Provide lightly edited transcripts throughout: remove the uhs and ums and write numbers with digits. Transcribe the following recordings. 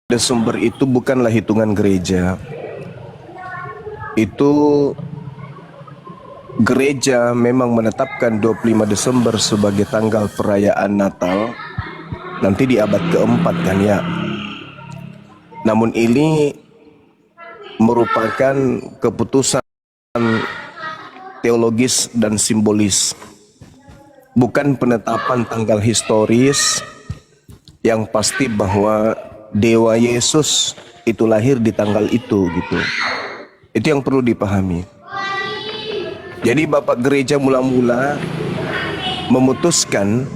Desember itu bukanlah hitungan gereja. Itu gereja memang menetapkan 25 Desember sebagai tanggal perayaan Natal nanti di abad keempat kan ya. Namun ini merupakan keputusan teologis dan simbolis, bukan penetapan tanggal historis yang pasti bahwa Dewa Yesus itu lahir di tanggal itu gitu. Itu yang perlu dipahami. Jadi Bapak Gereja mula-mula memutuskan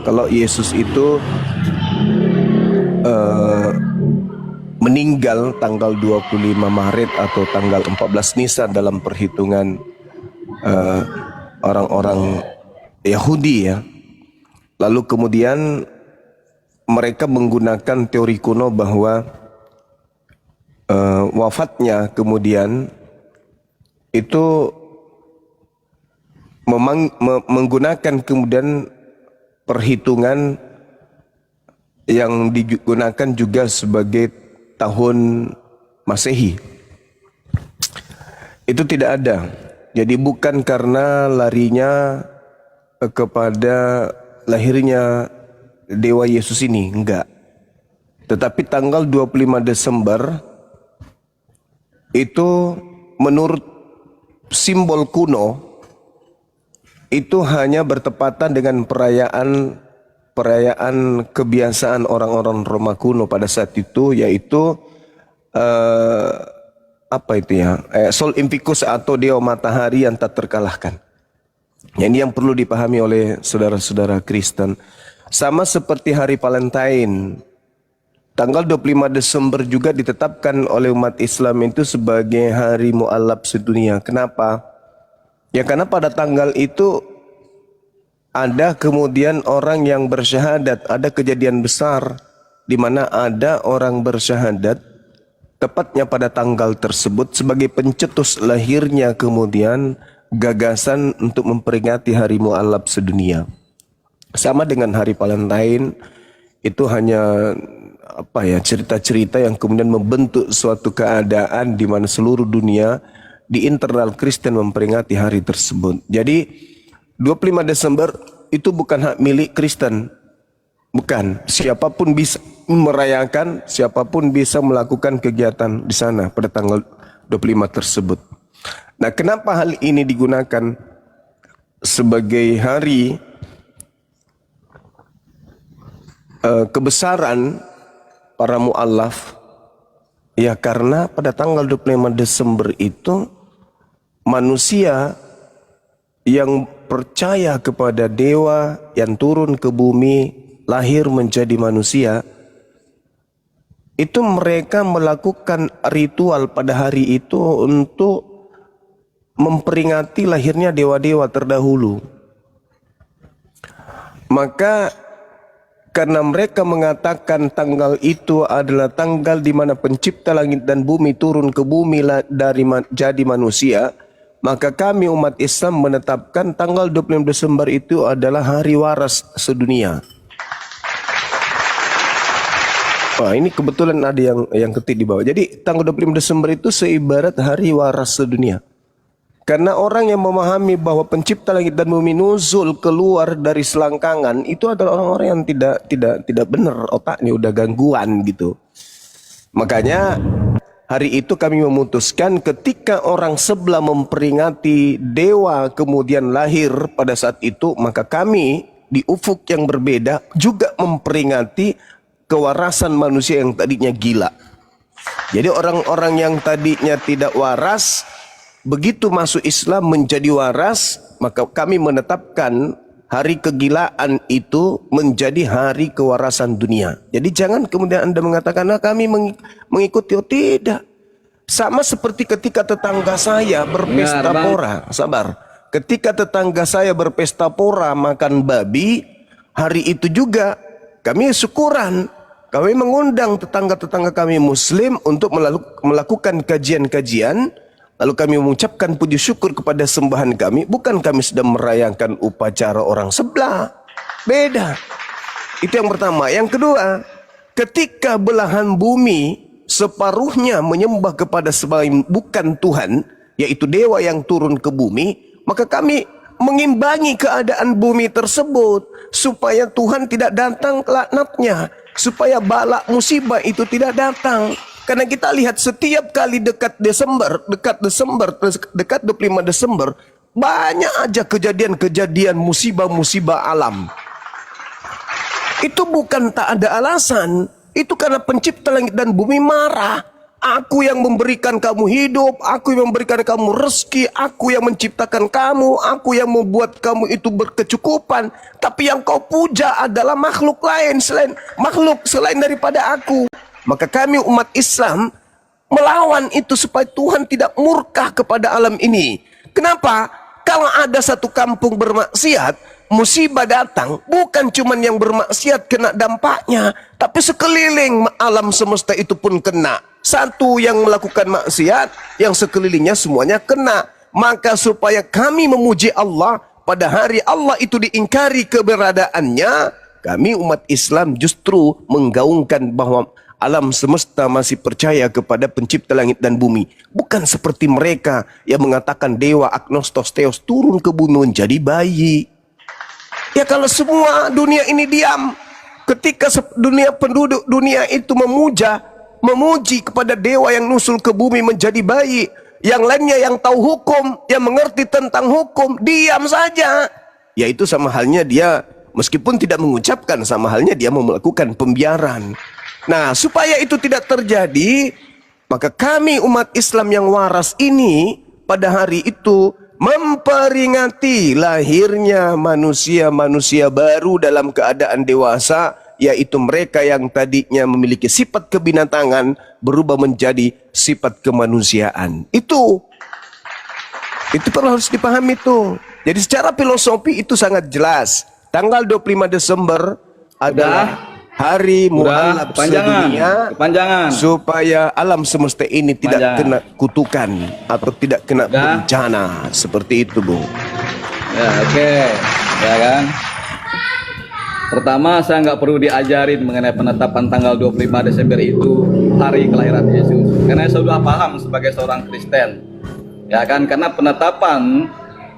kalau Yesus itu meninggal tanggal 25 Maret atau tanggal 14 Nisan dalam perhitungan orang-orang Yahudi ya. Lalu kemudian mereka menggunakan teori kuno bahwa wafatnya kemudian itu menggunakan kemudian perhitungan yang digunakan juga sebagai tahun Masehi. Itu tidak ada. Jadi bukan karena larinya kepada lahirnya Dewa Yesus ini, enggak. Tetapi tanggal 25 Desember itu menurut simbol kuno itu hanya bertepatan dengan perayaan kebiasaan orang-orang Roma kuno pada saat itu, yaitu Sol Invictus atau Dewa Matahari yang tak terkalahkan. Ini yang perlu dipahami oleh saudara-saudara Kristen. Sama seperti hari Valentine, tanggal 25 Desember juga ditetapkan oleh umat Islam itu sebagai hari mu'alaf sedunia. Kenapa? Ya karena pada tanggal itu ada kemudian orang yang bersyahadat, ada kejadian besar di mana ada orang bersyahadat tepatnya pada tanggal tersebut sebagai pencetus lahirnya kemudian gagasan untuk memperingati hari mu'alaf sedunia. Sama dengan hari Valentine, itu hanya cerita-cerita yang kemudian membentuk suatu keadaan di mana seluruh dunia di internal Kristen memperingati hari tersebut. Jadi 25 Desember itu bukan hak milik Kristen. Bukan, siapapun bisa merayakan, siapapun bisa melakukan kegiatan di sana pada tanggal 25 tersebut. Nah, kenapa hal ini digunakan sebagai hari kebesaran para mu'alaf? Ya karena pada tanggal 25 Desember itu manusia yang percaya kepada dewa yang turun ke bumi, lahir menjadi manusia, itu mereka melakukan ritual pada hari itu untuk memperingati lahirnya dewa-dewa terdahulu. Maka karena mereka mengatakan tanggal itu adalah tanggal di mana pencipta langit dan bumi turun ke bumi jadi manusia, maka kami umat Islam menetapkan tanggal 25 Desember itu adalah hari waras sedunia. Wah, ini kebetulan ada yang ketik di bawah. Jadi tanggal 25 Desember itu seibarat hari waras sedunia. Karena orang yang memahami bahwa pencipta langit dan bumi nuzul keluar dari selangkangan itu adalah orang-orang yang tidak benar, otaknya udah gangguan gitu. Makanya hari itu kami memutuskan ketika orang sebelah memperingati dewa kemudian lahir pada saat itu, maka kami di ufuk yang berbeda juga memperingati kewarasan manusia yang tadinya gila. Jadi orang-orang yang tadinya tidak waras, begitu masuk Islam menjadi waras, maka kami menetapkan hari kegilaan itu menjadi hari kewarasan dunia. Jadi jangan kemudian Anda mengatakan, nah kami mengikuti, oh tidak. Sama seperti ketika tetangga saya berpesta pora, sabar. Ketika tetangga saya berpesta pora makan babi, hari itu juga kami syukuran. Kami mengundang tetangga-tetangga kami Muslim untuk melakukan kajian-kajian. Lalu kami mengucapkan puji syukur kepada sembahan kami. Bukan kami sedang merayakan upacara orang sebelah. Beda. Itu yang pertama. Yang kedua, ketika belahan bumi separuhnya menyembah kepada selain bukan Tuhan, yaitu dewa yang turun ke bumi, maka kami mengimbangi keadaan bumi tersebut supaya Tuhan tidak datang laknatnya, supaya bala musibah itu tidak datang. Karena kita lihat setiap kali dekat 25 Desember, banyak aja kejadian-kejadian musibah-musibah alam. Itu bukan tak ada alasan, itu karena pencipta langit dan bumi marah. Aku yang memberikan kamu hidup, aku yang memberikan kamu rezeki, aku yang menciptakan kamu, aku yang membuat kamu itu berkecukupan. Tapi yang kau puja adalah makhluk lain selain daripada aku. Maka kami umat Islam melawan itu supaya Tuhan tidak murka kepada alam ini. Kenapa? Kalau ada satu kampung bermaksiat, musibah datang, bukan cuma yang bermaksiat kena dampaknya, tapi sekeliling alam semesta itu pun kena. Satu yang melakukan maksiat, yang sekelilingnya semuanya kena. Maka supaya kami memuji Allah pada hari Allah itu diingkari keberadaannya, kami umat Islam justru menggaungkan bahwa alam semesta masih percaya kepada pencipta langit dan bumi. Bukan seperti mereka yang mengatakan dewa agnostos theos turun ke bumi menjadi bayi. Ya kalau semua dunia ini diam, ketika penduduk dunia itu memuji kepada dewa yang nusul ke bumi menjadi bayi, yang lainnya yang tahu hukum, yang mengerti tentang hukum, diam saja. Yaitu sama halnya dia, meskipun tidak mengucapkan, sama halnya dia melakukan pembiaran. Nah, supaya itu tidak terjadi, maka kami umat Islam yang waras ini pada hari itu memperingati lahirnya manusia-manusia baru dalam keadaan dewasa, yaitu mereka yang tadinya memiliki sifat kebinatangan berubah menjadi sifat kemanusiaan. Itu perlu harus dipahami itu. Jadi secara filosofi itu sangat jelas. Tanggal 25 Desember adalah hari mualaf sedunia, supaya alam semesta ini tidak kena kutukan atau tidak kena bencana seperti itu, Bung. Ya, oke. Ya kan. Pertama, saya nggak perlu diajarin mengenai penetapan tanggal 25 Desember itu hari kelahiran Yesus, karena saya sudah paham sebagai seorang Kristen. Ya kan, karena penetapan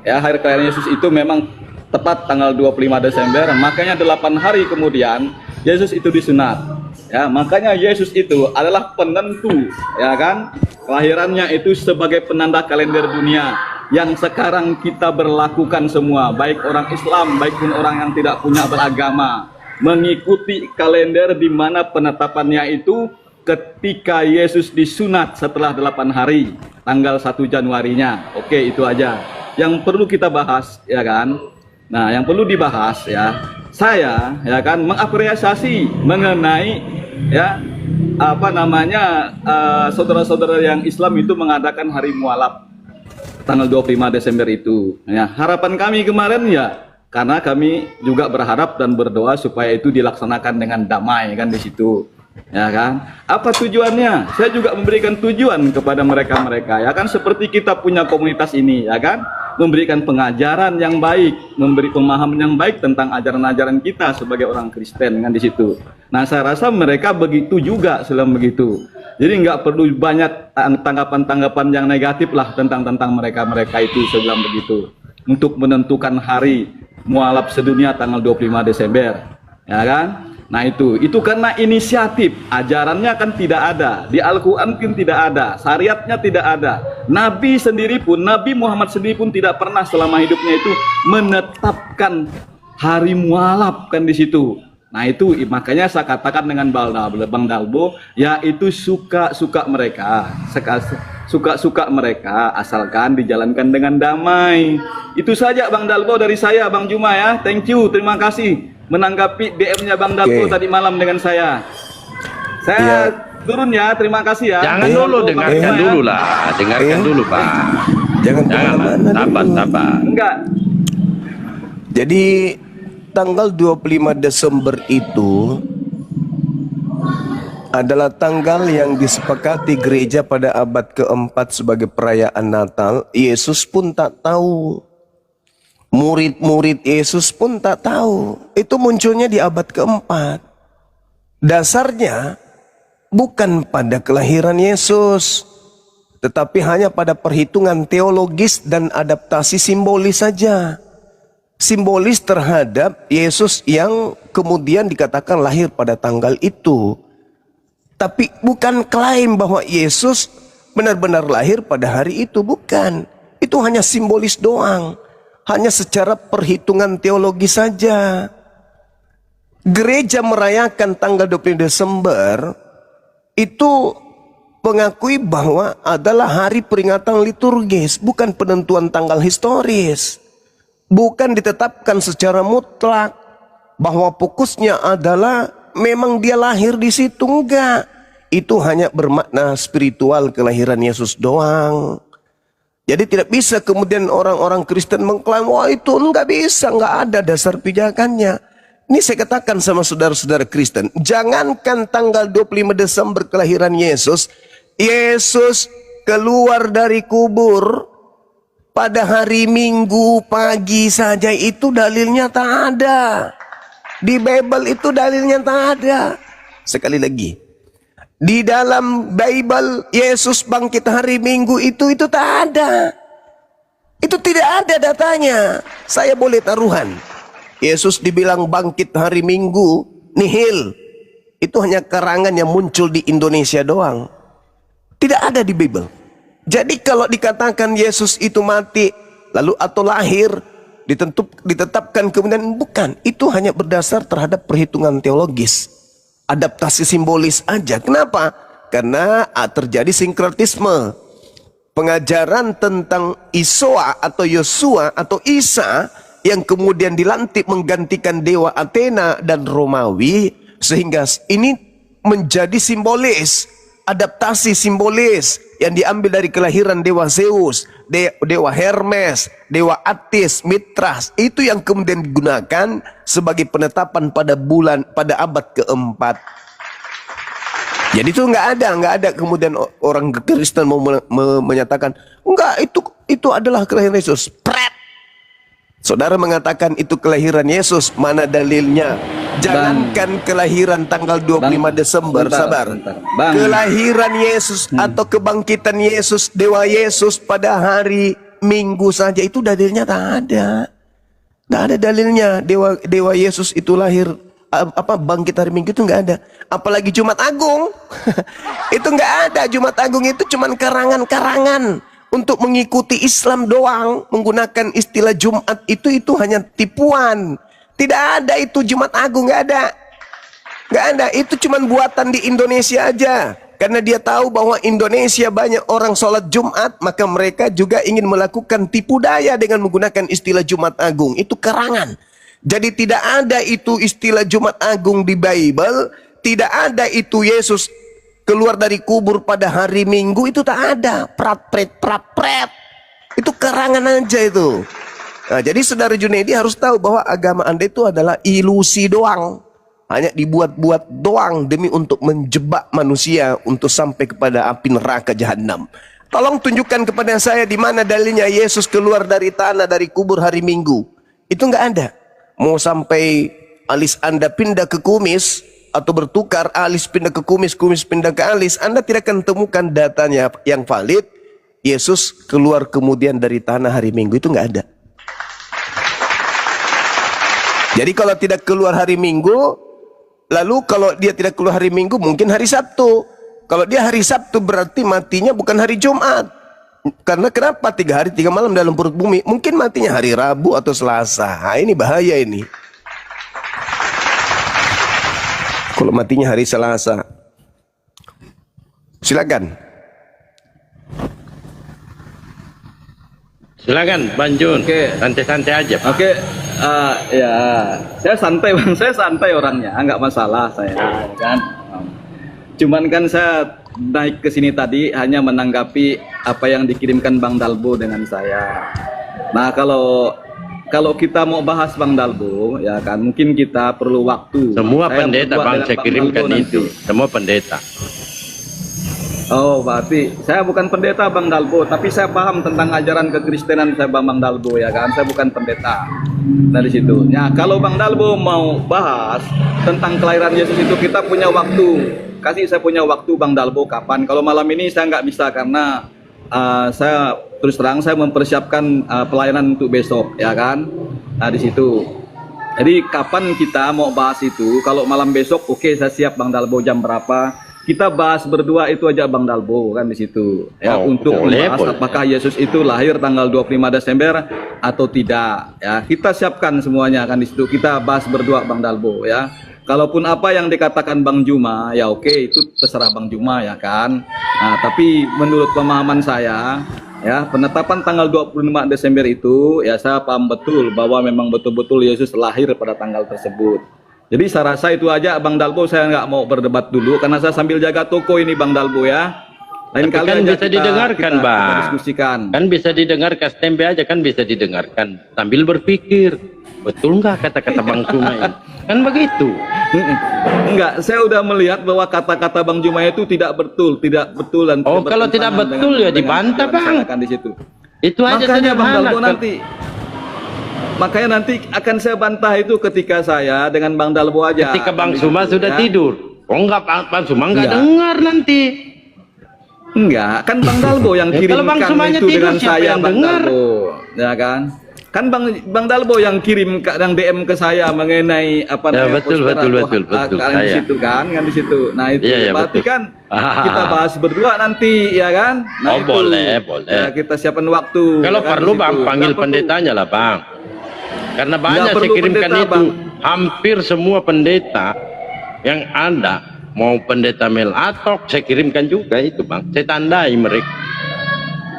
hari kelahiran Yesus itu memang tepat tanggal 25 Desember, makanya 8 hari kemudian Yesus itu disunat. Ya, makanya Yesus itu adalah penentu, ya kan? Kelahirannya itu sebagai penanda kalender dunia yang sekarang kita berlakukan semua, baik orang Islam, baik pun orang yang tidak punya beragama, mengikuti kalender di mana penetapannya itu ketika Yesus disunat setelah 8 hari, tanggal 1 Januarinya. Oke, itu aja yang perlu kita bahas, ya kan? Nah, yang perlu dibahas saya kan mengapresiasi mengenai saudara-saudara yang Islam itu mengadakan hari mualaf tanggal 25 Desember itu. Ya, harapan kami kemarin karena kami juga berharap dan berdoa supaya itu dilaksanakan dengan damai kan di situ. Ya kan? Apa tujuannya? Saya juga memberikan tujuan kepada mereka-mereka, ya kan, seperti kita punya komunitas ini, ya kan? Memberikan pengajaran yang baik, memberi pemahaman yang baik tentang ajaran-ajaran kita sebagai orang Kristen kan di situ. Nah, saya rasa mereka begitu juga selama begitu. Jadi nggak perlu banyak tanggapan-tanggapan yang negatif lah tentang mereka-mereka itu sebelum begitu. Untuk menentukan hari mualaf sedunia tanggal 25 Desember, ya kan? Nah itu karena inisiatif, ajarannya kan tidak ada, di Al-Quran pun tidak ada, syariatnya tidak ada. Nabi sendiri pun, Nabi Muhammad sendiri pun tidak pernah selama hidupnya itu menetapkan hari mualaf kan di situ. Nah itu makanya saya katakan dengan Bang Dalbo, yaitu suka-suka mereka, suka-suka mereka asalkan dijalankan dengan damai. Itu saja Bang Dalbo dari saya, Bang Juma ya. Thank you, terima kasih menanggapi DM-nya Bang Dalbo tadi malam dengan saya. Saya turun ya, terima kasih ya. Jangan dulu, dengarkan dulu lah, dengarkan dulu Pak. Jangan sabar. Enggak. Jadi tanggal 25 Desember itu adalah tanggal yang disepakati gereja pada abad keempat sebagai perayaan Natal. Yesus pun tak tahu. Murid-murid Yesus pun tak tahu. Itu munculnya di abad keempat. dasarnya bukan pada kelahiran Yesus, tetapi hanya pada perhitungan teologis dan adaptasi simbolis saja. Simbolis terhadap Yesus yang kemudian dikatakan lahir pada tanggal itu. Tapi bukan klaim bahwa Yesus benar-benar lahir pada hari itu, bukan. Itu hanya simbolis doang. Hanya secara perhitungan teologis saja. Gereja merayakan tanggal 25 Desember itu mengakui bahwa adalah hari peringatan liturgis, bukan penentuan tanggal historis. Bukan ditetapkan secara mutlak bahwa fokusnya adalah memang dia lahir di situ, enggak. Itu hanya bermakna spiritual kelahiran Yesus doang. Jadi tidak bisa kemudian orang-orang Kristen mengklaim, wah itu enggak bisa, enggak ada dasar pijakannya. Ini saya katakan sama saudara-saudara Kristen, jangankan tanggal 25 Desember kelahiran Yesus, Yesus keluar dari kubur pada hari Minggu pagi saja, itu dalilnya tak ada. Di Bible itu dalilnya tak ada. Sekali lagi, di dalam Bible Yesus bangkit hari Minggu itu tak ada. Itu tidak ada datanya. Saya boleh taruhan, Yesus dibilang bangkit hari Minggu, nihil. Itu hanya karangan yang muncul di Indonesia doang. Tidak ada di Bible. Jadi kalau dikatakan Yesus itu mati, lalu atau lahir, ditetapkan kemudian, bukan. Itu hanya berdasar terhadap perhitungan teologis. Adaptasi simbolis aja. Kenapa? Karena terjadi sinkretisme. Pengajaran tentang Isoa atau Yosua atau Isa yang kemudian dilantik menggantikan dewa Athena dan Romawi, sehingga ini menjadi simbolis, adaptasi simbolis yang diambil dari kelahiran dewa Zeus, dewa Hermes, dewa Attis, Mitras, itu yang kemudian digunakan sebagai penetapan pada bulan pada abad keempat. Jadi itu nggak ada kemudian orang Kristen mau menyatakan enggak, itu adalah kelahiran Yesus. Pret. Saudara mengatakan itu kelahiran Yesus, mana dalilnya? Jangankan kelahiran tanggal 25 Desember, sabar. Kelahiran Yesus atau kebangkitan Yesus, Dewa Yesus pada hari Minggu saja, itu dalilnya tak ada. Tak ada dalilnya Dewa Yesus itu lahir bangkit hari Minggu, itu nggak ada. Apalagi Jumat Agung. Itu nggak ada. Jumat Agung itu cuman karangan-karangan untuk mengikuti Islam doang, menggunakan istilah Jumat itu hanya tipuan. Tidak ada itu Jumat Agung, nggak ada. Nggak ada, itu cuman buatan di Indonesia aja. Karena dia tahu bahwa Indonesia banyak orang sholat Jumat, maka mereka juga ingin melakukan tipu daya dengan menggunakan istilah Jumat Agung. Itu karangan. Jadi tidak ada itu istilah Jumat Agung di Bible, tidak ada itu Yesus keluar dari kubur pada hari Minggu, itu tak ada. Prat. Itu karangan aja itu. Nah, jadi saudara Junaidi harus tahu bahwa agama Anda itu adalah ilusi doang. Hanya dibuat-buat doang demi untuk menjebak manusia untuk sampai kepada api neraka jahanam. Tolong tunjukkan kepada saya di mana dalilnya Yesus keluar dari tanah, dari kubur hari Minggu. Itu nggak ada. Mau sampai alis Anda pindah ke kumis, atau bertukar alis pindah ke kumis, kumis pindah ke alis, Anda tidak akan temukan datanya yang valid. Yesus keluar kemudian dari tanah hari Minggu, itu nggak ada. Jadi kalau tidak keluar hari Minggu, lalu kalau dia tidak keluar hari Minggu, mungkin hari Sabtu. Kalau dia hari Sabtu berarti matinya bukan hari Jumat. Karena kenapa 3 hari 3 malam dalam perut bumi? Mungkin matinya hari Rabu atau Selasa. Nah, ini bahaya ini. Kalau matinya hari Selasa, silakan. Silakan, Bang Jun. Oke. Santai-santai aja, Pak. Oke, ya, saya santai bang, saya santai orangnya, nggak masalah saya, kan. Cuman kan saya naik ke sini tadi hanya menanggapi apa yang dikirimkan Bang Dalbo dengan saya. Nah, kalau kita mau bahas Bang Dalbo, ya kan, mungkin kita perlu waktu. Semua Saya pendeta berdua Bang dengan saya Bang kirimkan Dalbo itu, nanti. semua pendeta. Oh, berarti saya bukan pendeta Bang Dalbo, tapi saya paham tentang ajaran kekristenan saya Bang Dalbo ya kan. Saya bukan pendeta. Nah di situ. Ya, kalau Bang Dalbo mau bahas tentang kelahiran Yesus itu kita punya waktu. Kasih saya punya waktu Bang Dalbo kapan? Kalau malam ini saya nggak bisa karena saya terus terang saya mempersiapkan pelayanan untuk besok ya kan. Nah di situ. Jadi kapan kita mau bahas itu? Kalau malam besok, oke saya siap Bang Dalbo jam berapa? Kita bahas berdua itu aja Bang Dalbo kan di situ ya untuk membahas apakah Yesus itu lahir tanggal 25 Desember atau tidak ya. Kita siapkan semuanya kan di situ. Kita bahas berdua Bang Dalbo ya. Kalaupun apa yang dikatakan Bang Juma ya oke itu terserah Bang Juma ya kan. Nah, tapi menurut pemahaman saya ya penetapan tanggal 25 Desember itu ya saya paham betul bahwa memang betul-betul Yesus lahir pada tanggal tersebut. Jadi saya rasa itu aja Bang Dalbo, saya nggak mau berdebat dulu karena saya sambil jaga toko ini Bang Dalbo ya. Lain kali kan aja bisa didengarkan kita Bang. diskusikan. Kan bisa didengarkan, tempe aja kan bisa didengarkan sambil berpikir. Betul nggak kata-kata Bang Juma ini? Kan begitu. Enggak, saya udah melihat bahwa kata-kata Bang Juma itu tidak betul dan Oh, kalau tidak betul ya dibantah Bang. Di situ. Itu aja Makanya Bang sederhana. Dalbo Makanya nanti akan saya bantah itu ketika saya dengan Bang Dalbo aja. Ketika Bang Juma sudah tidur. Oh enggak, Bang Juma enggak dengar nanti. Enggak, kan Bang Dalbo yang Kalau Bang kirimkan Jumanya itu tidur, dengan siapa saya yang Bang dengar? Dalbo, ya kan? Kan Bang Dalbo yang kirim yang DM ke saya mengenai apa Ya, namanya betul, kalian di situ kan di situ. Nah itu Iya, berarti betul. kan kita bahas berdua nanti ya kan? Nah, Oh, itu. boleh. Ya, kita siapkan waktu. Kalau ya kan, perlu di situ. Bang panggil Nggak perlu. pendetanya lah Bang. Karena banyak Nggak saya perlu kirimkan pendeta, itu. Bang. Hampir semua pendeta yang ada, mau pendeta Mel Atok saya kirimkan juga itu Bang. Saya tandai mereka.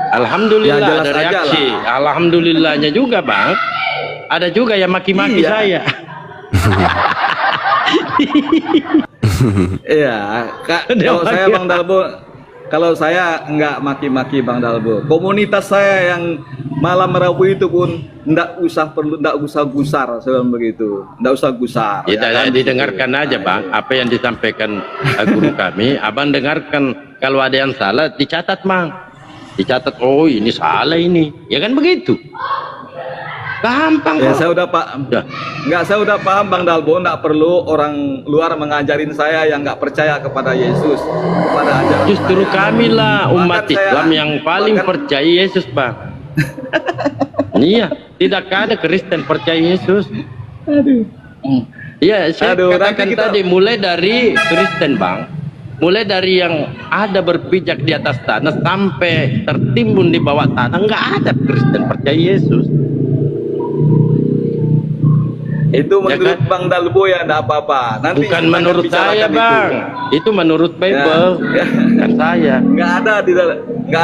Alhamdulillah Ya, jelas ada aja reaksi. Alhamdulillahnya juga Bang. Ada juga yang maki-maki Iya. saya. Iya, kalau saya Bang Dalbo, kalau saya nggak maki-maki Bang Dalbo. Komunitas saya yang malam Rabu itu pun nggak usah gusar, saya bilang begitu. Nggak usah gusar. Ya, kan? didengarkan aja Bang. Apa yang disampaikan guru kami, Abang dengarkan. Kalau ada yang salah dicatat Bang. Dicatat. Oh ini salah ini. Ya kan begitu. Gampang Ya, kok. saya udah Pak. Ya. Nggak, saya udah paham Bang Dalbo. Nggak perlu orang luar mengajarin saya yang nggak percaya kepada Yesus, kepada ajaran. Justru saya. kami lah umat Bahkan saya- Islam yang paling bahkan- percaya Yesus Bang. Iya, tidak ada Kristen percaya Yesus. Iya, saya Aduh, katakan nanti kita- tadi mulai dari Kristen Bang. Mulai dari yang ada berpijak di atas tanah sampai tertimbun di bawah tanah, nggak ada Kristen percaya Yesus. Itu Ya menurut kan? Bang Dalbo ya enggak apa-apa. Nanti Bukan kita akan menurut bicarakan saya Bang. Itu menurut Bible. Ya. Kan saya. Nggak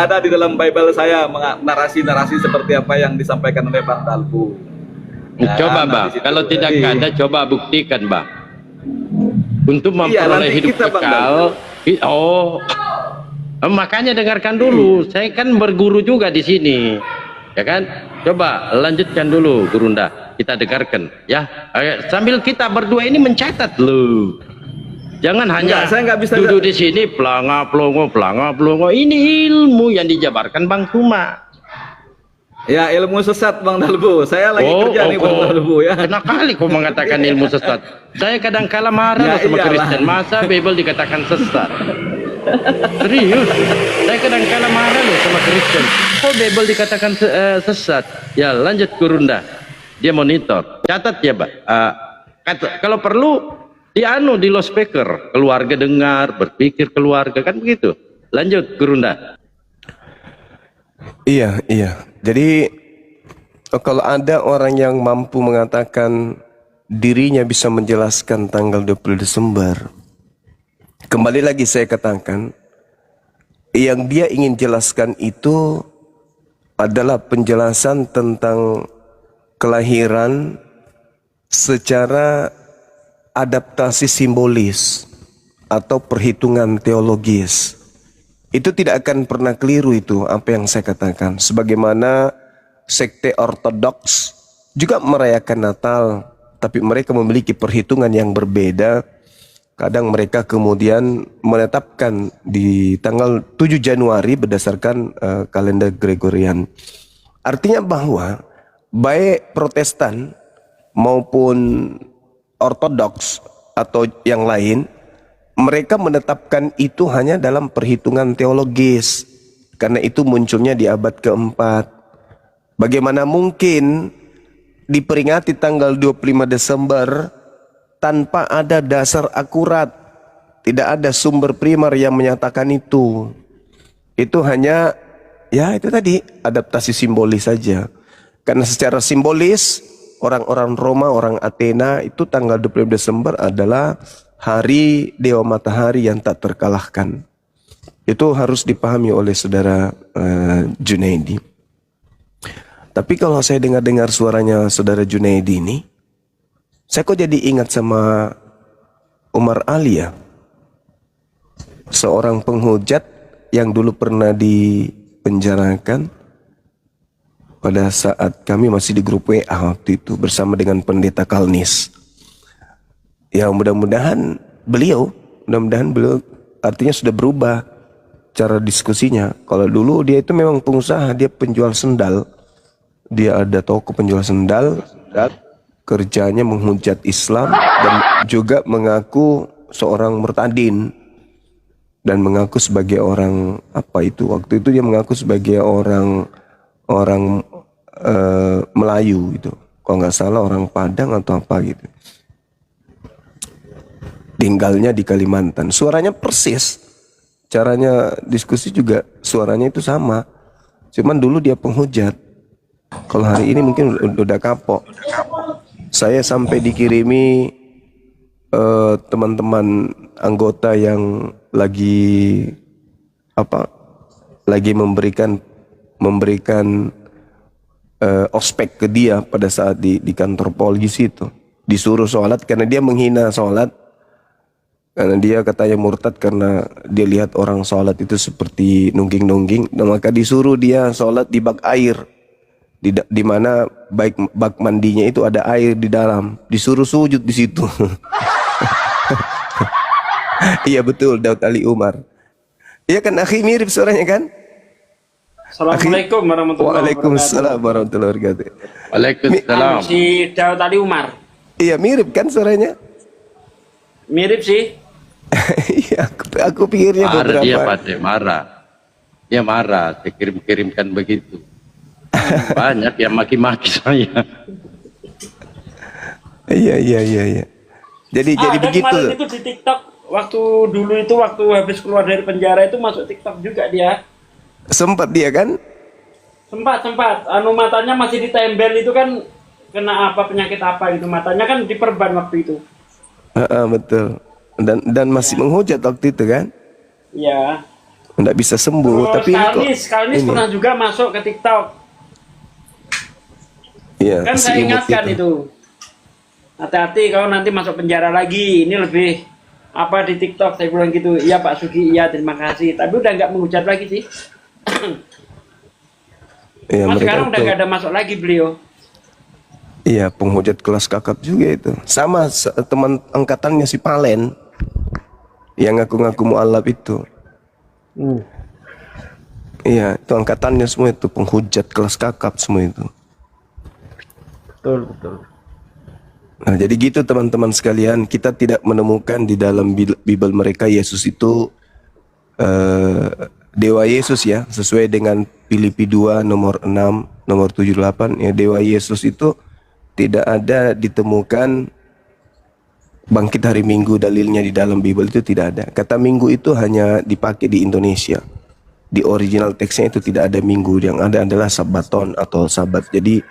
ada di dalam Bible saya narasi-narasi seperti apa yang disampaikan oleh Bang Dalbo. Ya, Coba nah, Bang, di situ. kalau tidak Jadi, ada coba buktikan Bang. Untuk Iya, memperoleh nanti hidup kita, Bang, kekal. Makanya dengarkan dulu. Saya kan berguru juga di sini. Ya kan? Coba lanjutkan dulu Gurunda. Kita dengarkan ya. Sambil kita berdua ini mencatat loh. Jangan hanya saya nggak bisa duduk di sini pelanga pelongo. Ini ilmu yang dijabarkan Bang Juma. Ya ilmu sesat Bang Dalbo. Saya lagi kerja nih Bang Dalbo ya. Enak kali kau mengatakan ilmu sesat. Saya kadang kala marah Ya, sama iyalah. Kristen. Masa Bible dikatakan sesat? Serius. Saya kadang kala marah loh sama Kristen. Kok Bible dikatakan sesat? Ya lanjut Gurunda. Dia monitor. Catat ya Pak. Kalau perlu di loudspeaker. Keluarga dengar, berpikir keluarga. Kan begitu. Lanjut Gurunda. Iya. Jadi kalau ada orang yang mampu mengatakan dirinya bisa menjelaskan tanggal 20 Desember, kembali lagi saya katakan, yang dia ingin jelaskan itu adalah penjelasan tentang kelahiran secara adaptasi simbolis atau perhitungan teologis. Itu tidak akan pernah keliru itu apa yang saya katakan. Sebagaimana sekte ortodoks juga merayakan Natal, tapi mereka memiliki perhitungan yang berbeda Kadang mereka kemudian menetapkan di tanggal 7 Januari berdasarkan kalender Gregorian. Artinya bahwa baik Protestan maupun Ortodoks atau yang lain, mereka menetapkan itu hanya dalam perhitungan teologis. Karena itu munculnya di abad keempat. Bagaimana mungkin diperingati tanggal 25 Desember tanpa ada dasar akurat? Tidak ada sumber primer yang menyatakan itu. Itu hanya, ya itu tadi, adaptasi simbolis saja. Karena secara simbolis, orang-orang Roma, orang Athena, itu tanggal 25 Desember adalah hari Dewa Matahari yang tak terkalahkan. Itu harus dipahami oleh saudara Junaidi. Tapi kalau saya dengar-dengar suaranya saudara Junaidi ini, saya kok jadi ingat sama Umar Ali ya. Seorang penghujat yang dulu pernah dipenjarakan pada saat kami masih di grup WA waktu itu bersama dengan pendeta Kalnis. Ya mudah-mudahan beliau artinya sudah berubah cara diskusinya. Kalau dulu dia itu memang pengusaha, dia penjual sendal. Dia ada toko penjual sendal, kerjanya menghujat Islam dan juga mengaku seorang murtadin dan mengaku sebagai orang apa itu? Waktu itu dia mengaku sebagai orang Melayu gitu. Kalau nggak salah orang Padang atau apa gitu. Tinggalnya di Kalimantan. Suaranya persis. Caranya diskusi juga suaranya itu sama. Cuman dulu dia penghujat. Kalau hari ini mungkin udah kapok. Saya sampai dikirimi teman-teman anggota yang lagi memberikan ospek ke dia pada saat di kantor polisi itu. Disuruh sholat karena dia menghina sholat. Karena dia katanya murtad karena dia lihat orang sholat itu seperti nungging-nungging. Dan maka disuruh dia sholat di bak air. Di mana bak mandinya itu ada air di dalam. Disuruh sujud di situ. Iya betul, Daud Ali Umar. Iya kan akhi, mirip suaranya kan? Assalamualaikum warahmatullahi wabarakatuh. Waalaikumsalam warahmatullahi wabarakatuh. Waalaikumsalam. Si Daud Ali Umar. Iya mirip kan suaranya? Mirip sih. Iya, aku pikirnya Marah dia beberapa. Pak, marah. Dia marah, saya kirim-kirimkan begitu. Banyak yang maki-maki saya. Iya. Jadi Ada begitu. kemarin itu di TikTok waktu habis keluar dari penjara itu masuk TikTok juga dia. Sempat dia kan? Sempat. Matanya masih ditembel itu kan kena penyakit apa gitu. Matanya kan diperban waktu itu. Betul. Dan masih menghujat waktu itu kan? Iya. Nggak bisa sembuh. Terus Tapi Kalnis pernah juga masuk ke TikTok. Iya. Kan saya ingatkan itu. Hati-hati kalau nanti masuk penjara lagi. Ini lebih di TikTok saya bilang gitu. Iya Pak Sugi, iya terima kasih. Tapi udah nggak menghujat lagi sih. Iya, Mas sekarang udah itu. nggak ada masuk lagi beliau. Iya, penghujat kelas kakap juga itu. Sama teman angkatannya si Palen yang ngaku-ngaku mualaf itu. Iya, itu angkatannya semua itu penghujat kelas kakap semua itu. Betul. Nah, jadi gitu teman-teman sekalian, kita tidak menemukan di dalam Bible mereka Yesus itu Dewa Yesus ya, sesuai dengan Filipi 2 nomor 6, nomor 78 ya, Dewa Yesus itu tidak ada ditemukan bangkit hari Minggu dalilnya di dalam Bible itu tidak ada. Kata Minggu itu hanya dipakai di Indonesia. Di original teksnya itu tidak ada Minggu, yang ada adalah Sabaton atau Sabat. Jadi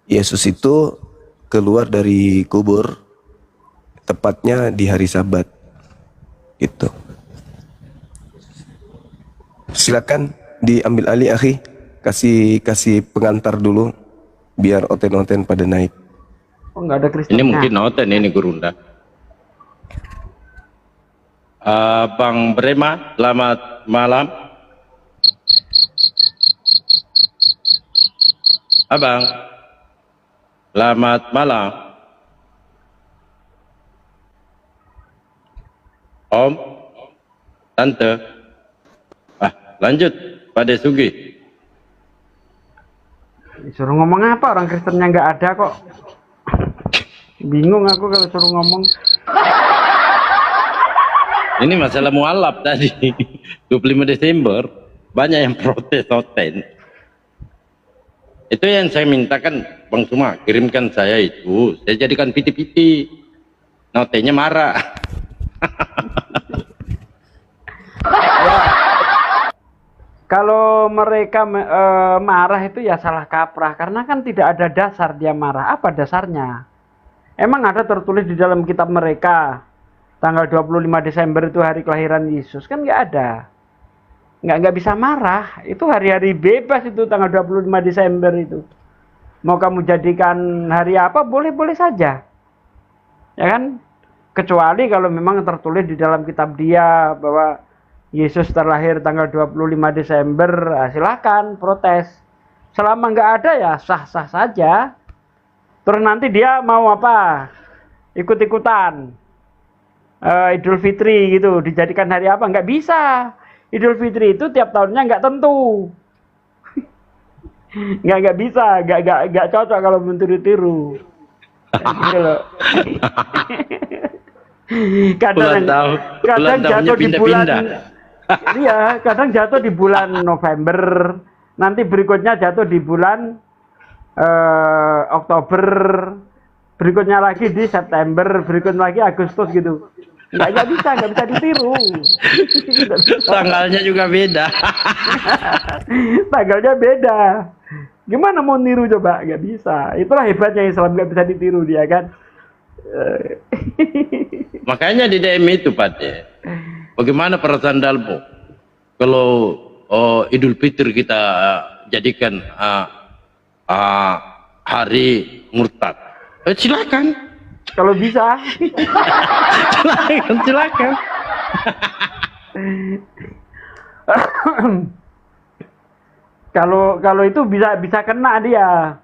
Yesus itu keluar dari kubur tepatnya di hari Sabat. Itu. Silakan diambil alih akhi. Kasih pengantar dulu biar oten-oten pada naik. Oh nggak ada Kristen. Ini mungkin noten ini Gurunda. Bang Brema, selamat malam. Abang, selamat malam. Tante. Lanjut, Pak Desugi. Suruh ngomong apa, orang Kristennya nggak ada kok. Bingung aku kalau suruh ngomong. Ini masalah mualaf tadi. 25 Desember, banyak yang protes Oten. Itu yang saya mintakan, Bang Suma, kirimkan saya itu. Saya jadikan piti-piti. Nah, Otennya marah. Kalau mereka marah itu ya salah kaprah, karena kan tidak ada dasar dia marah. Apa dasarnya? Emang ada tertulis di dalam kitab mereka tanggal 25 Desember itu hari kelahiran Yesus? Kan nggak ada. Nggak bisa marah. Itu hari-hari bebas itu tanggal 25 Desember itu. Mau kamu jadikan hari apa, boleh-boleh saja. Ya kan? Kecuali kalau memang tertulis di dalam kitab dia bahwa Yesus terlahir tanggal 25 Desember, silakan protes. Selama nggak ada ya sah-sah saja. Terus nanti dia mau apa? Ikut-ikutan Idul Fitri gitu, dijadikan hari apa? Nggak bisa. Idul Fitri itu tiap tahunnya nggak tentu. nggak bisa, nggak cocok kalau mentiru-tiru. Gitu loh. kadang jatuh di bulan. Iya, kadang jatuh di bulan November, nanti berikutnya jatuh di bulan Oktober, berikutnya lagi di September, berikutnya lagi Agustus gitu. Nggak bisa ditiru. Tanggalnya juga beda. Tanggalnya beda. Gimana mau niru coba? Nggak bisa. Itulah hebatnya Islam, nggak bisa ditiru dia kan. Makanya di DM itu Pak De, bagaimana perasaan Dalbo kalau Idul Fitri kita jadikan hari murtad? Silakan. Kalau bisa. silakan. Kalau itu bisa kena dia,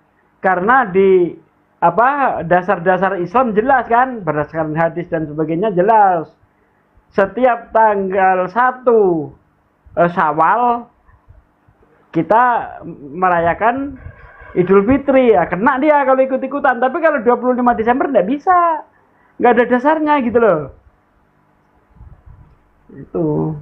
karena di dasar-dasar Islam jelas kan, berdasarkan hadis dan sebagainya jelas. Setiap tanggal 1 Syawal kita merayakan Idul Fitri, ya kena dia kalau ikut-ikutan. Tapi kalau 25 Desember nggak bisa, nggak ada dasarnya gitu loh. Itu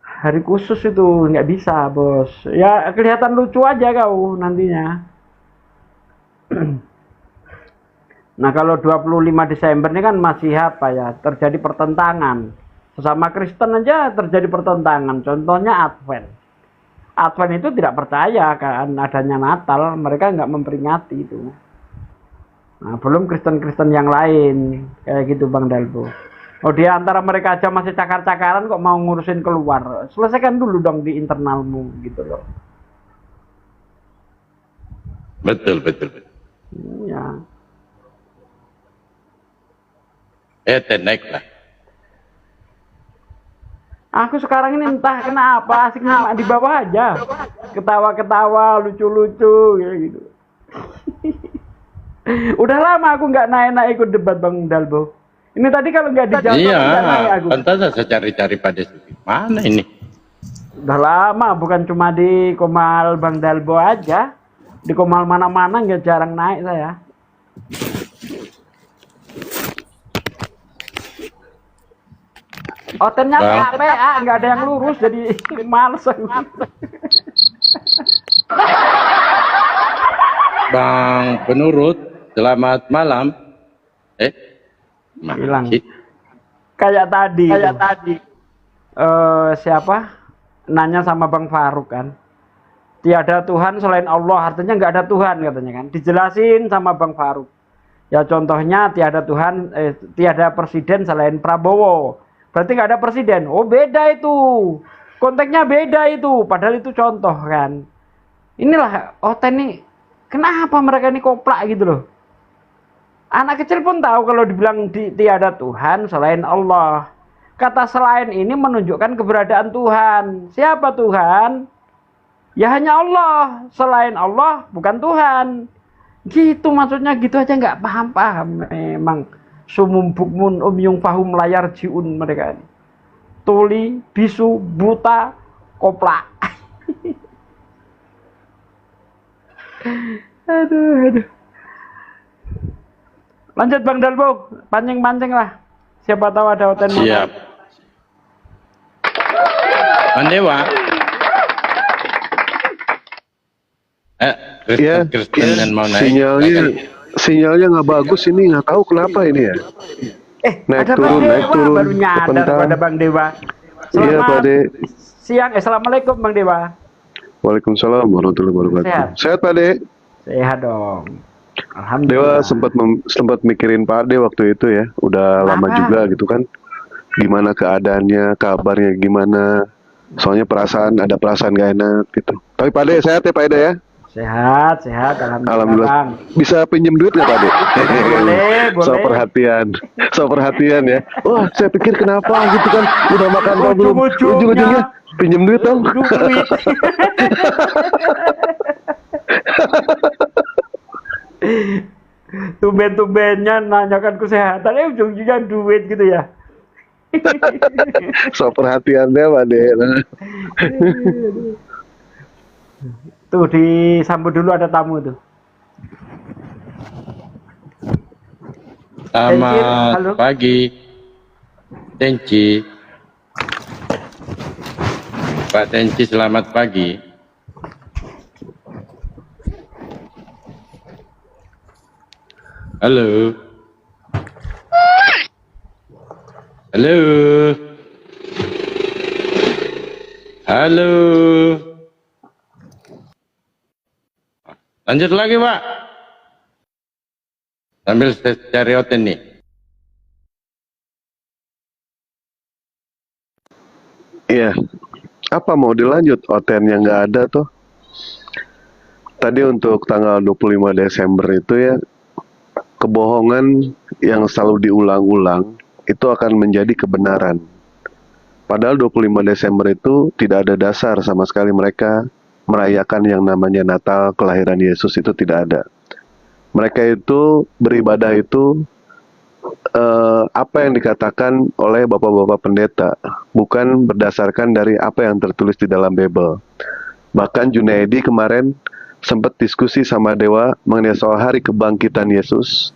hari khusus itu nggak bisa, bos. Ya kelihatan lucu aja kau nantinya. Nah kalau 25 Desember ini kan masih apa ya, terjadi pertentangan. Sesama Kristen aja terjadi pertentangan. Contohnya Advent. Advent itu tidak percaya kan adanya Natal, mereka nggak memperingati itu. Nah, belum Kristen-Kristen yang lain kayak gitu Bang Dalbo. Oh, di antara mereka aja masih cakar-cakaran kok mau ngurusin keluar. Selesaikan dulu dong di internalmu gitu loh. Betul. Ya. Naik lah. Aku sekarang ini entah kenapa asik di bawah aja. Ketawa-ketawa, lucu-lucu gitu. Udah lama aku nggak naik ikut debat Bang Dalbo. Ini tadi kalau nggak dijawab nggak naik aku. Pantas saya cari-cari pada Sufi. Mana ini? Udah lama, bukan cuma di Komal Bang Dalbo aja. Di Komal mana-mana nggak jarang naik saya. Oh ternyata PA nggak ada yang lurus, jadi males. Bang Penurut, selamat malam. Hilang. Kayak tadi. Siapa? Nanya sama Bang Faruk kan. Tiada Tuhan selain Allah, artinya nggak ada Tuhan katanya kan. Dijelasin sama Bang Faruk. Ya contohnya tiada Tuhan, tiada presiden selain Prabowo. Berarti nggak ada presiden. Oh beda itu. Konteksnya beda itu. Padahal itu contoh kan. Inilah nih. Kenapa mereka ini koplak gitu loh. Anak kecil pun tahu kalau dibilang tiada Tuhan selain Allah. Kata selain ini menunjukkan keberadaan Tuhan. Siapa Tuhan? Ya hanya Allah. Selain Allah bukan Tuhan. Gitu maksudnya, gitu aja nggak paham-paham memang. sumum bukmun umyung fahum layar jiun mereka ini. Tuli, bisu, buta, kopla. Aduh. Lanjut Bang Dalbo, pancing-pancing lah. Siapa tahu ada hotel mana. Siap. Pandewa. Kristen dan mau naik. Sinyalnya nggak bagus ini, nggak tahu kenapa ini ya. Ada Bang Dewa, baru nyadar pada Bang Dewa. Iya Pak De. Siang, assalamualaikum Bang Dewa. Waalaikumsalam warahmatullahi wabarakatuh. Sehat Pak De? Sehat dong. Dewa Alhamdulillah. sempat mikirin Pak De waktu itu ya, udah lama juga gitu kan. Gimana keadaannya, kabarnya gimana? Soalnya ada perasaan gak enak gitu. Tapi Pak De sehat ya Pak De ya? Sehat, alhamdulillah. Bang. Bisa pinjem duit nggak Pak De? Boleh. So perhatian ya. Wah, saya pikir kenapa gitu kan, udah makan apa belum? Ujung-ujungnya pinjem duit dong. Duit. Tumben-tumbennya nanyakan kesehatan, ujung-ujungnya duit gitu ya. So perhatian deh Pak De. Tuh disambut dulu, ada tamu tuh. Selamat pagi, Tenci. Pak Tenci, selamat pagi. Halo. Halo. Lanjut lagi Pak. Sambil saya cari hotel nih. Iya. Apa mau dilanjut? Hotelnya nggak ada tuh. Tadi untuk tanggal 25 Desember itu ya, kebohongan yang selalu diulang-ulang itu akan menjadi kebenaran. Padahal 25 Desember itu tidak ada dasar sama sekali mereka merayakan yang namanya Natal, kelahiran Yesus, itu tidak ada. Mereka itu beribadah itu apa yang dikatakan oleh bapak-bapak pendeta, bukan berdasarkan dari apa yang tertulis di dalam Bible. Bahkan Junaidi kemarin sempat diskusi sama Dewa mengenai soal hari kebangkitan Yesus.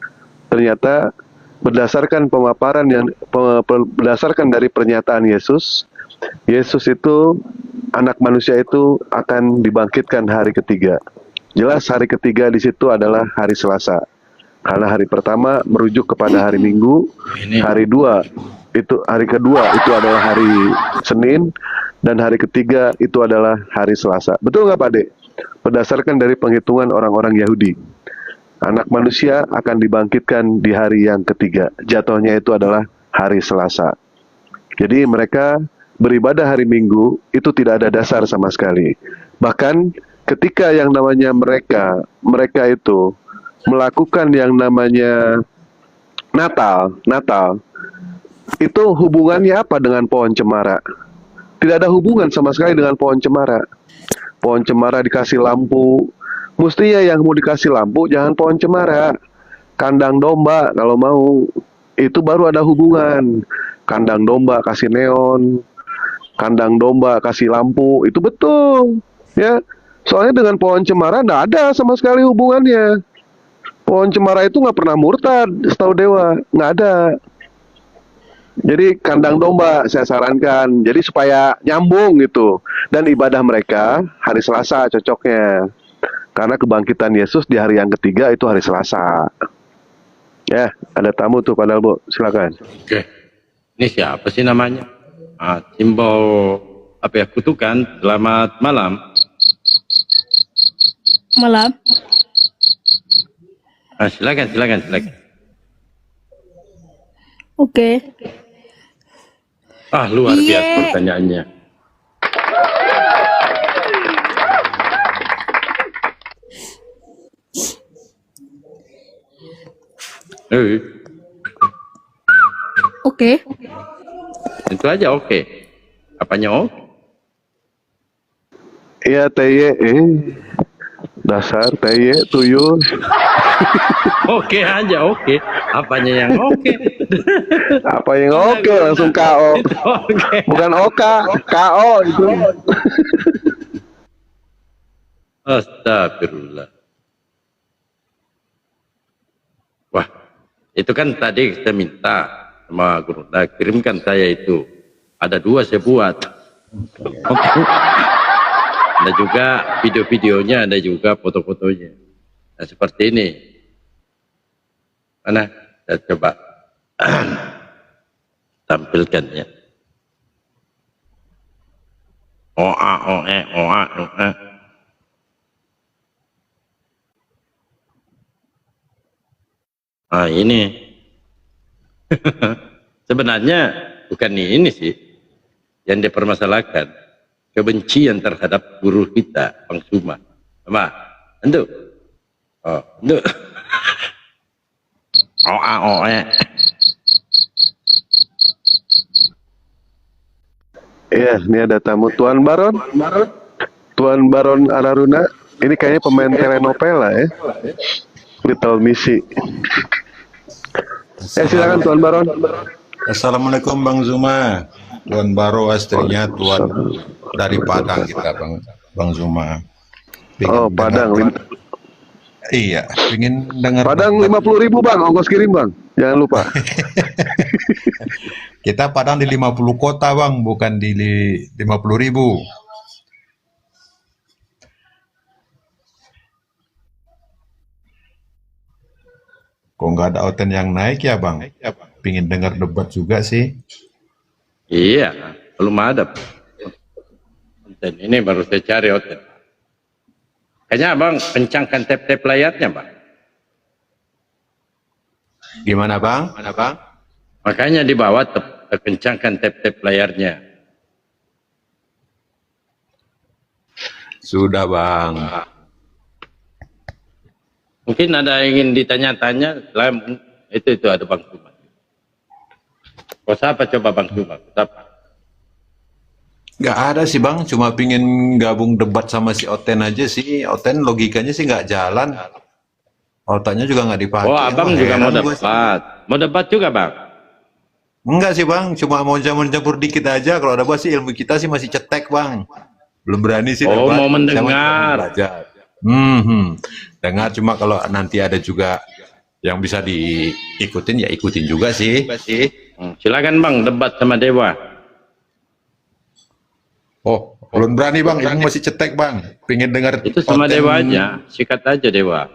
Ternyata berdasarkan pemaparan berdasarkan dari pernyataan Yesus itu anak manusia itu akan dibangkitkan hari ketiga. Jelas hari ketiga di situ adalah hari Selasa. Karena hari pertama merujuk kepada hari Minggu, hari kedua itu adalah hari Senin, dan hari ketiga itu adalah hari Selasa. Betul nggak Pak De? Berdasarkan dari penghitungan orang-orang Yahudi, anak manusia akan dibangkitkan di hari yang ketiga. Jatuhnya itu adalah hari Selasa. Jadi mereka beribadah hari Minggu itu tidak ada dasar sama sekali. Bahkan ketika yang namanya mereka itu melakukan yang namanya Natal, itu hubungannya apa dengan pohon cemara? Tidak ada hubungan sama sekali dengan pohon cemara. Pohon cemara dikasih lampu, mestinya yang mau dikasih lampu jangan pohon cemara, kandang domba kalau mau, itu baru ada hubungan. Kandang domba kasih neon, kandang domba kasih lampu, itu betul ya. Soalnya dengan pohon cemara nggak ada sama sekali hubungannya. Pohon cemara itu nggak pernah murtad, setahu Dewa, nggak ada. Jadi kandang domba saya sarankan, jadi supaya nyambung gitu. Dan ibadah mereka hari Selasa cocoknya, karena kebangkitan Yesus di hari yang ketiga itu hari Selasa. Ya, ada tamu tuh padahal Bu, silakan. Oke. Ini siapa sih namanya? Simbol apa ya? Kutukan. Selamat malam. Malam. Silakan. Oke. Luar biasa pertanyaannya. Oke. Itu aja oke. Apanya oke? Iya TY, dasar TY tuyul. Oke aja, oke. Apanya yang oke? Apa yang oke langsung KO. Oke. Bukan Oka, KO itu. Astagfirullah. Wah, itu kan tadi kita minta sama Guru, nah, kirimkan saya itu. Ada 2 saya buat. Ada juga video-videonya, ada juga foto-fotonya. Nah, seperti ini. Mana? Saya coba tampilkan ya. Oa, oe, oa, oa. Nah, ini. Sebenarnya bukan ini sih yang dipermasalahkan. Kebencian terhadap guru kita, Bang Suma. Sama, entuk. Oh, entuk. Oa, oe. Iya, ini ada tamu Tuan Baron. Tuan Baron Araruna. Ini kayaknya pemain telenovela ya. Little Missy. Silakan Tuan Baron. Assalamualaikum Bang Zuma. Tuan Baro istrinya Tuan dari Padang kita Bang Zuma. Oh, Padang. Iya, ingin dengar. Padang 50.000 Bang, ongkos kirim Bang. Jangan lupa. Kita Padang di 50 kota Bang, bukan di 50.000. Kok nggak ada Oten yang naik ya Bang? Pingin dengar debat juga sih. Iya, belum ada. Dan ini baru saya cari Oten. Kayaknya Abang kencangkan tap-tap layarnya, Bang. Gimana Bang? Makanya di bawah kencangkan tap-tap layarnya. Sudah Bang. Mungkin ada yang ingin ditanya-tanya, itu ada Bang Suma. Kau siapa coba Bang Suma? Siapa? Nggak ada sih Bang, cuma pingin gabung debat sama si Oten aja sih. Oten logikanya sih nggak jalan. Otaknya juga nggak dipakai. Oh, Abang Wah, juga mau heran gua sih. debat. Mau debat juga, Bang? Enggak sih Bang, cuma mau campur dikit aja. Kalau ada sih ilmu kita sih masih cetek Bang. Belum berani sih Oh, debat. mau Saya mendengar. cuma belajar. Dengar cuma kalau nanti ada juga yang bisa diikutin ya ikutin juga sih. Silakan Bang, debat sama Dewa. Oh, belum berani Bang, ilmu masih cetek Bang. Pengen dengar Itu sama Oten. Dewa aja, sikat aja Dewa.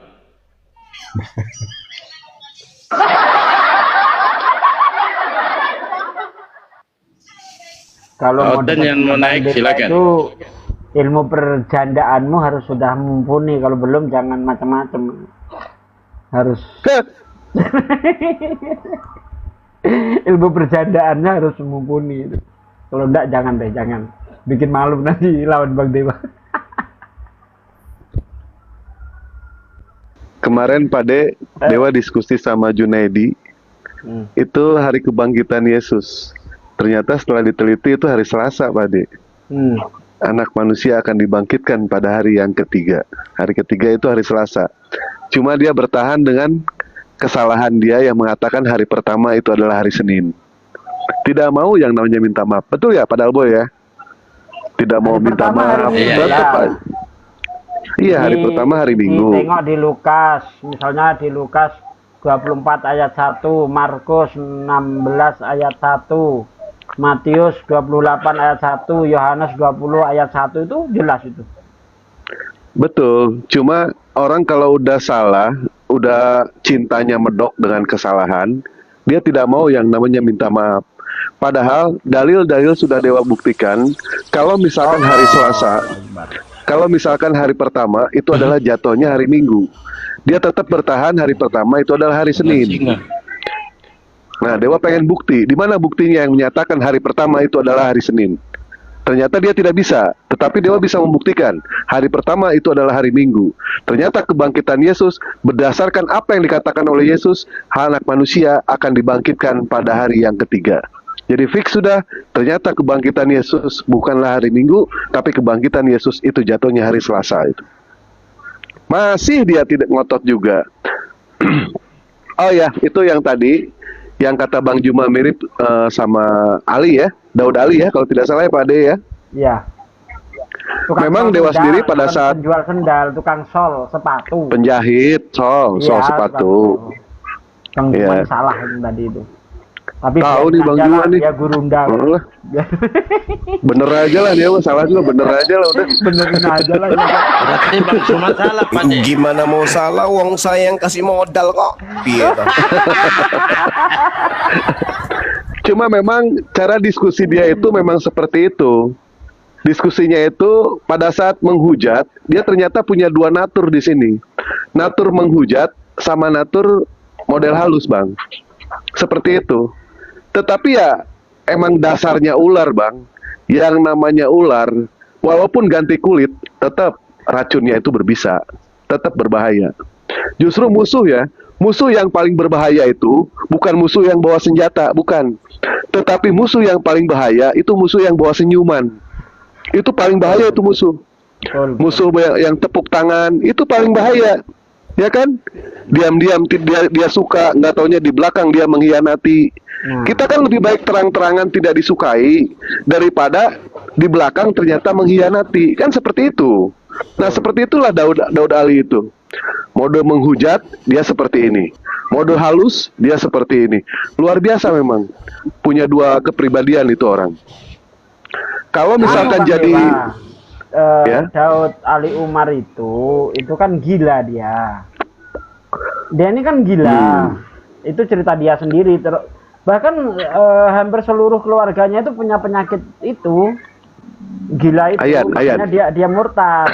Kalau mau Oten yang mau naik, debat silakan. itu ilmu perjandaanmu harus sudah mumpuni. Kalau belum jangan macam-macam. Harus ilmu perjandaannya harus mumpuni. Kalau enggak jangan deh, jangan. Bikin malu nanti lawan Bang Dewa. Kemarin Pak Dewa diskusi sama Junaidi. Itu hari kebangkitan Yesus. Ternyata setelah diteliti itu hari Selasa Pak De. Anak manusia akan dibangkitkan pada hari yang ketiga. Hari ketiga itu hari Selasa. Cuma dia bertahan dengan kesalahan dia yang mengatakan hari pertama itu adalah hari Senin. Tidak mau yang namanya minta maaf. Betul ya Pak Dalboy ya? Tidak mau minta maaf. Tetap Iya, hari pertama hari Minggu. Tengok di Lukas, misalnya di Lukas 24 ayat 1, Markus 16 ayat 1, Matius 28 ayat 1, Yohanes 20 ayat 1, itu jelas itu. Betul, cuma orang kalau udah salah, udah cintanya medok dengan kesalahan, dia tidak mau yang namanya minta maaf. Padahal dalil-dalil sudah Dewa buktikan, kalau misalkan hari Selasa, kalau misalkan hari pertama itu adalah jatuhnya hari Minggu, dia tetap bertahan hari pertama itu adalah hari Senin. Nah, Dewa pengen bukti, di mana buktinya yang menyatakan hari pertama itu adalah hari Senin? Ternyata dia tidak bisa, tetapi Dewa bisa membuktikan hari pertama itu adalah hari Minggu. Ternyata kebangkitan Yesus berdasarkan apa yang dikatakan oleh Yesus, anak manusia akan dibangkitkan pada hari yang ketiga. Jadi fix sudah, ternyata kebangkitan Yesus bukanlah hari Minggu, tapi kebangkitan Yesus itu jatuhnya hari Selasa itu. Masih dia tidak ngotot juga. Oh ya, itu yang tadi yang kata Bang Juma mirip sama Ali ya, Daud Ali ya, kalau tidak salah ya Pak Ade ya. Iya. Memang sol Dewa sendal, sendiri pada bukan saat penjual sendal, tukang sol sepatu. penjahit, sol Iya, sepatu. Bang Juma Iya. salah itu tadi itu. Tapi Tahu nih Bang aja Juma lah, nih. dia gurunda. Oh, bener aja lah dia, salah juga bener aja lah udah. Benerin aja lah. Ya. Berarti Bang Juma salah, Pak De. Gimana mau salah, wong saya yang kasih modal kok. Piye toh? Cuma memang cara diskusi dia itu memang seperti itu. Diskusinya itu pada saat menghujat, dia ternyata punya dua natur di sini. Natur menghujat sama natur model halus, Bang. Seperti itu. Tetapi ya emang dasarnya ular, Bang. Yang namanya ular, walaupun ganti kulit, tetap racunnya itu berbisa, tetap berbahaya. Justru musuh ya, musuh yang paling berbahaya itu bukan musuh yang bawa senjata, bukan. Tetapi musuh yang paling bahaya itu musuh yang bawa senyuman. Itu paling bahaya itu musuh. Musuh yang tepuk tangan itu paling bahaya. Ya kan? Diam-diam dia suka, nggak taunya di belakang dia mengkhianati. Kita kan lebih baik terang-terangan tidak disukai daripada di belakang ternyata mengkhianati. Kan seperti itu. Nah, seperti itulah Daud Ali itu. Mode menghujat dia seperti ini. Mode halus dia seperti ini. Luar biasa memang. Punya dua kepribadian itu orang. Kalau misalkan Bang jadi Dewa, ya? Daud Ali Umar itu kan gila dia. Dia ini kan gila. Itu cerita dia sendiri. Bahkan hampir seluruh keluarganya itu punya penyakit itu. Gila itu. Makanya dia murtad.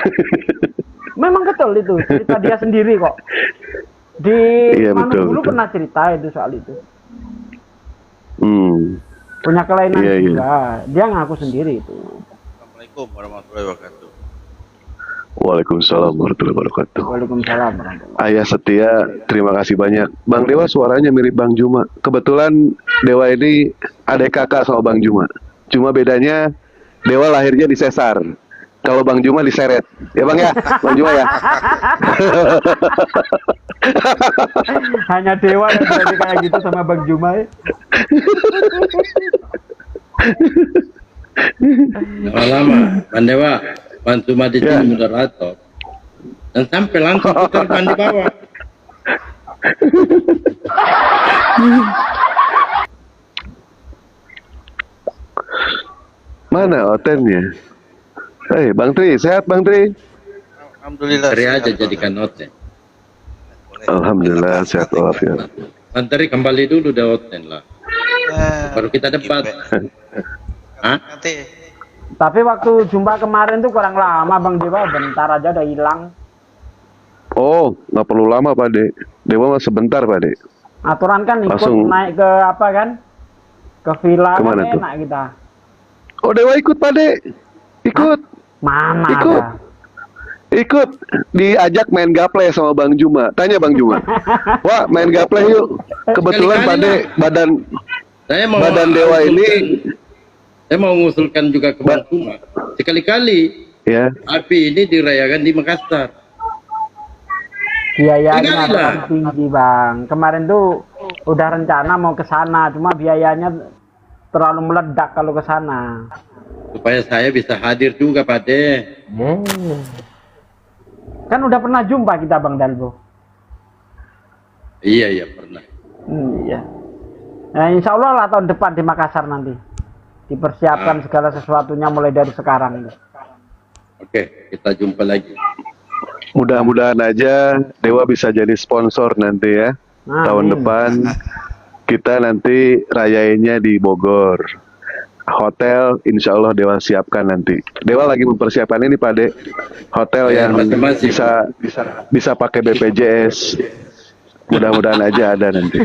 Memang betul itu. Cerita dia sendiri kok. Di mana dulu pernah cerita itu soal itu. Punya kelainan juga. Dia ngaku sendiri itu. Assalamualaikum warahmatullahi wabarakatuh. Waalaikumsalam warahmatullahi wabarakatuh. Waalaikumsalam warahmatullahi wabarakatuh. Ayah Setia, terima kasih banyak. Bang Dewa suaranya mirip Bang Juma. Kebetulan Dewa ini adik kakak sama Bang Juma. Cuma bedanya Dewa lahirnya di sesar. Kalau Bang Juma diseret. Ya Bang ya? Bang Juma ya? Hanya Dewa yang berani kayak gitu sama Bang Juma ya. Lama-lama, Bang Dewa, Bang Juma di sini moderator. Dan sampai langsung putarkan di bawah. Mana otennya? Hei, Bang Tri, sehat Bang Tri? Alhamdulillah. Tri aja jadikan hoten. Alhamdulillah, sehat walafiat. Bang Tri kembali dulu deh hoten lah. Baru kita debat. Hah? Tapi waktu jumpa kemarin tuh kurang lama Bang Dewa, bentar aja udah hilang. Oh, nggak perlu lama Pak De. Dewa mah sebentar Pak De. Aturan kan ikut Langsung naik ke apa kan? Ke villa kemana kan tuh? enak kita. Oh Dewa ikut Pak De. Ikut. Mana Ikut. ada? Ikut. Diajak main gaple sama Bang Juma. Tanya Bang Juma. Wah, main gaple yuk. Kebetulan Pak De badan Dewa ini. Saya mau mengusulkan juga ke Bang Juma. Sekali-kali Ya. api ini dirayakan di Makassar. Biayanya Sekali lah. terlalu tinggi Bang. Kemarin tuh udah rencana mau ke sana, cuma biayanya terlalu meledak kalau ke sana. Supaya saya bisa hadir juga Pak De. Kan udah pernah jumpa kita Bang Dalbo. Iya pernah. Iya. Nah, insya Allah lah tahun depan di Makassar nanti. Dipersiapkan segala sesuatunya mulai dari sekarang. Oke, kita jumpa lagi. Mudah-mudahan aja Dewa bisa jadi sponsor nanti ya. Tahun depan kita nanti rayainnya di Bogor. Hotel insya Allah Dewa siapkan nanti. Dewa lagi mempersiapkan ini Pak De. Hotel yang masing-masing. bisa pakai BPJS. Mudah-mudahan aja ada nanti.